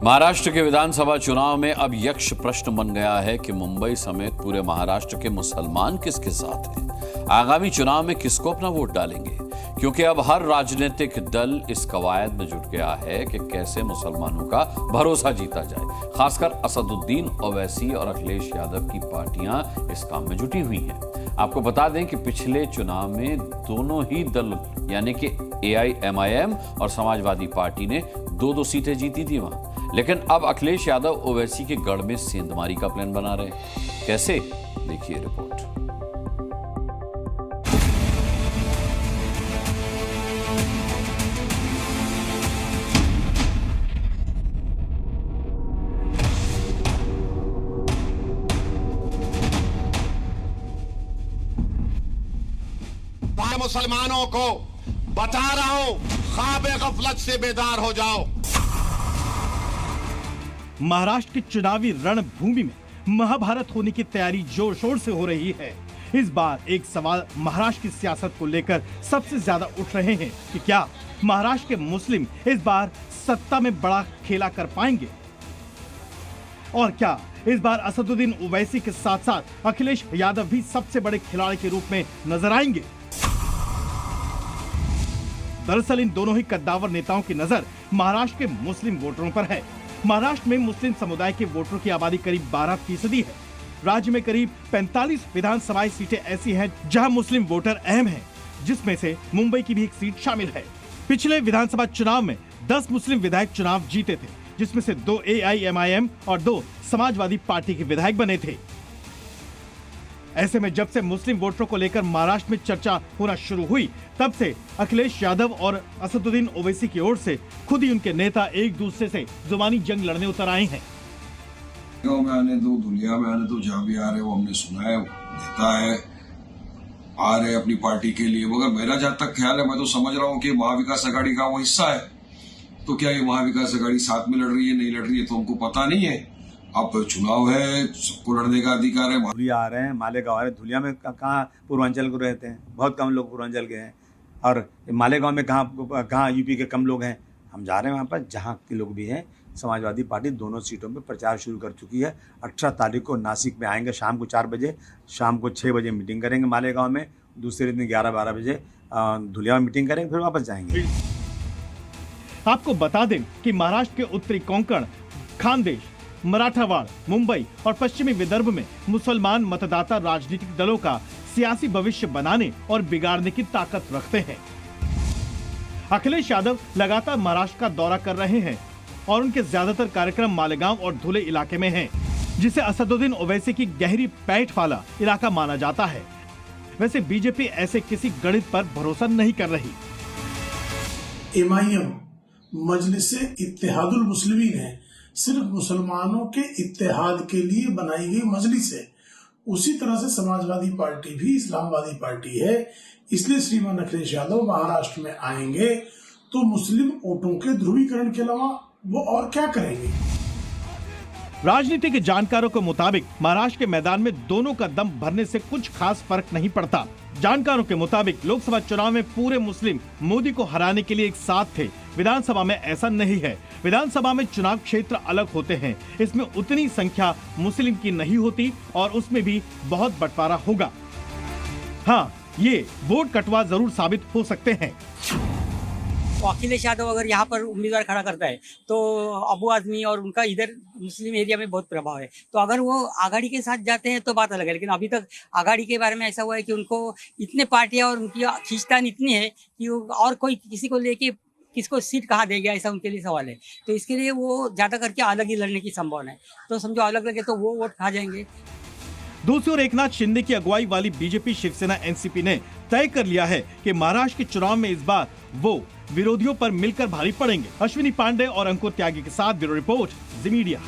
महाराष्ट्र के विधानसभा चुनाव में अब यक्ष प्रश्न बन गया है कि मुंबई समेत पूरे महाराष्ट्र के मुसलमान किसके साथ हैं। आगामी चुनाव में किसको अपना वोट डालेंगे, क्योंकि अब हर राजनीतिक दल इस कवायद में जुट गया है कि कैसे मुसलमानों का भरोसा जीता जाए। खासकर असदुद्दीन ओवैसी और अखिलेश यादव की पार्टियां इस काम में जुटी हुई हैं। आपको बता दें कि पिछले चुनाव में दोनों ही दल यानी कि AIMIM और समाजवादी पार्टी ने 2-2 सीटें जीती थी वहां। लेकिन अब अखिलेश यादव ओवैसी के गढ़ में सेंधमारी का प्लान बना रहे हैं। कैसे, देखिए रिपोर्ट। मुसलमानों को बता रहा हूं, ख्वाब गफलत से बेदार हो जाओ। महाराष्ट्र की चुनावी रणभूमि में महाभारत होने की तैयारी जोर शोर से हो रही है। इस बार एक सवाल महाराष्ट्र की सियासत को लेकर सबसे ज्यादा उठ रहे हैं कि क्या महाराष्ट्र के मुस्लिम इस बार सत्ता में बड़ा खेला कर पाएंगे, और क्या इस बार असदुद्दीन ओवैसी के साथ साथ अखिलेश यादव भी सबसे बड़े खिलाड़ी के रूप में नजर आएंगे। दरअसल इन दोनों ही कद्दावर नेताओं की नजर महाराष्ट्र के मुस्लिम वोटरों पर है। महाराष्ट्र में मुस्लिम समुदाय के वोटरों की आबादी करीब 12% है। राज्य में करीब 45 विधानसभा सीटें ऐसी हैं जहां मुस्लिम वोटर अहम हैं, जिसमें से मुंबई की भी एक सीट शामिल है। पिछले विधानसभा चुनाव में 10 मुस्लिम विधायक चुनाव जीते थे, जिसमें से 2 AIMIM और 2 समाजवादी पार्टी के विधायक बने थे। ऐसे में जब से मुस्लिम वोटरों को लेकर महाराष्ट्र में चर्चा होना शुरू हुई, तब से अखिलेश यादव और असदुद्दीन ओवैसी की ओर से खुद ही उनके नेता एक दूसरे से जुबानी जंग लड़ने उतर आए हैं। गाँव में आने दो, दुनिया में आने दो, जहाँ भी आ रहे वो हमने सुना है, नेता है, आ रहे अपनी पार्टी के लिए। मगर मेरा जहाँ तक ख्याल है, मैं तो समझ रहा हूँ कि महाविकास आघाड़ी का वो हिस्सा है। तो क्या ये महाविकास आघाड़ी साथ में लड़ रही है, नहीं लड़ रही है, तो हमको पता नहीं है। अब चुनाव है, सबको लड़ने का अधिकार है। धुलिया आ रहे हैं, मालेगांव आ रहे हैं। धुलिया में कहाँ पूर्वांचल को रहते हैं, बहुत कम लोग पूर्वांचल के हैं, और मालेगांव में कहाँ यूपी के कम लोग हैं। हम जा रहे हैं वहाँ पर जहाँ के लोग भी हैं। समाजवादी पार्टी दोनों सीटों पर प्रचार शुरू कर चुकी है। 18 तारीख को नासिक में आएंगे, शाम को 4 बजे, शाम को 6 बजे मीटिंग करेंगे मालेगांव में, दूसरे दिन 11-12 बजे धुलिया में मीटिंग करेंगे, फिर वापस जाएंगे। आपको बता दें कि महाराष्ट्र के उत्तरी कोंकण, खानदेश, मराठावाड़, मुंबई और पश्चिमी विदर्भ में मुसलमान मतदाता राजनीतिक दलों का सियासी भविष्य बनाने और बिगाड़ने की ताकत रखते हैं। अखिलेश यादव लगातार महाराष्ट्र का दौरा कर रहे हैं और उनके ज्यादातर कार्यक्रम मालेगांव और धुले इलाके में हैं, जिसे असदुद्दीन ओवैसी की गहरी पैठ वाला इलाका माना जाता है। वैसे बीजेपी ऐसे किसी गणित पर भरोसा नहीं कर रही। MIM मजलिस-ए-इत्तेहादुल मुस्लिमीन है, सिर्फ मुसलमानों के इत्तेहाद के लिए बनाई गई मजलिस है। उसी तरह से समाजवादी पार्टी भी इस्लामवादी पार्टी है। इसलिए श्रीमान अखिलेश यादव महाराष्ट्र में आएंगे तो मुस्लिम वोटों के ध्रुवीकरण के अलावा वो और क्या करेंगे। राजनीति के जानकारों के मुताबिक महाराष्ट्र के मैदान में दोनों का दम भरने से कुछ खास फर्क नहीं पड़ता। जानकारों के मुताबिक लोकसभा चुनाव में पूरे मुस्लिम मोदी को हराने के लिए एक साथ थे। विधानसभा में ऐसा नहीं है। विधानसभा में चुनाव क्षेत्र अलग होते हैं, इसमें उतनी संख्या मुस्लिम की नहीं होती और उसमें भी बहुत बंटवारा होगा। हाँ, ये वोट कटवा जरूर साबित हो सकते हैं। तो अखिलेश यादव अगर यहाँ पर उम्मीदवार खड़ा करता है तो अबू आदमी और उनका इधर मुस्लिम एरिया में बहुत प्रभाव है। तो अगर वो आघाड़ी के साथ जाते हैं तो बात अलग है, लेकिन अभी तक आघाड़ी के बारे में ऐसा हुआ है कि उनको इतने पार्टियां और उनकी खींचतान इतनी है कि और कोई किसी को लेके किसको सीट कहाँ देगा, ऐसा उनके लिए सवाल है। तो इसके लिए वो ज्यादा करके अलग ही लड़ने की संभावना है। तो समझो अलग लगे तो वो वोट खा जाएंगे। दूसरी ओर एकनाथ शिंदे की अगुवाई वाली बीजेपी, शिवसेना, एनसीपी ने तय कर लिया है कि महाराष्ट्र के चुनाव में इस बार वो विरोधियों पर मिलकर भारी पड़ेंगे। अश्विनी पांडे और अंकुर त्यागी के साथ ब्यूरो रिपोर्ट, जी मीडिया।